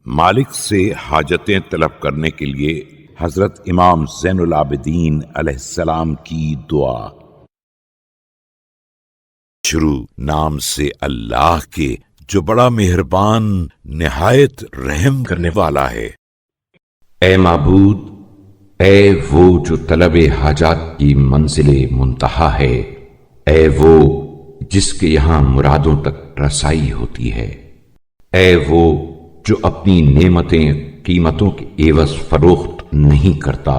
مالک سے حاجتیں طلب کرنے کے لیے حضرت امام زین العابدین علیہ السلام کی دعا۔ شروع نام سے اللہ کے جو بڑا مہربان نہایت رحم کرنے والا ہے۔ اے معبود، اے وہ جو طلب حاجات کی منزل منتہا ہے، اے وہ جس کے یہاں مرادوں تک رسائی ہوتی ہے، اے وہ جو اپنی نعمتیں قیمتوں کے عوض فروخت نہیں کرتا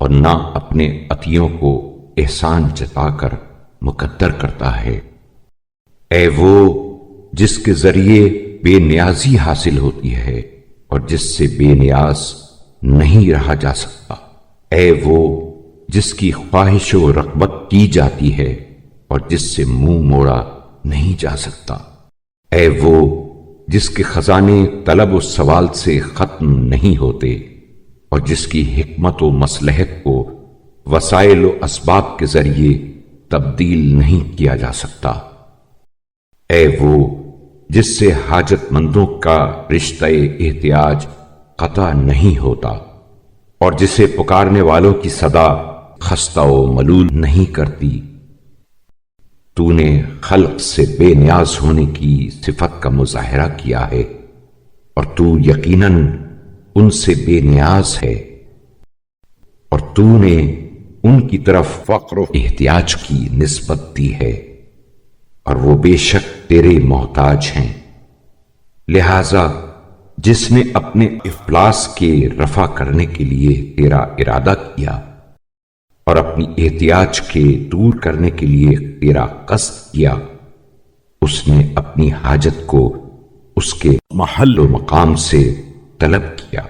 اور نہ اپنے عطیوں کو احسان جتا کر مقدر کرتا ہے، اے وہ جس کے ذریعے بے نیازی حاصل ہوتی ہے اور جس سے بے نیاز نہیں رہا جا سکتا، اے وہ جس کی خواہش و رغبت کی جاتی ہے اور جس سے منہ موڑا نہیں جا سکتا، اے وہ جس کے خزانے طلب و سوال سے ختم نہیں ہوتے اور جس کی حکمت و مصلحت کو وسائل و اسباب کے ذریعے تبدیل نہیں کیا جا سکتا، اے وہ جس سے حاجت مندوں کا رشتہ احتیاج قطع نہیں ہوتا اور جسے پکارنے والوں کی صدا خستہ و ملول نہیں کرتی۔ تو نے خلق سے بے نیاز ہونے کی صفت کا مظاہرہ کیا ہے اور تو یقیناً ان سے بے نیاز ہے، اور تو نے ان کی طرف فقر و احتیاج کی نسبت دی ہے اور وہ بے شک تیرے محتاج ہیں، لہذا جس نے اپنے افلاس کے رفع کرنے کے لیے تیرا ارادہ کیا اور اپنی احتیاج کے دور کرنے کے لیے تیرا قصد کیا، اس نے اپنی حاجت کو اس کے محل و مقام سے طلب کیا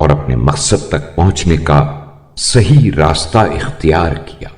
اور اپنے مقصد تک پہنچنے کا صحیح راستہ اختیار کیا۔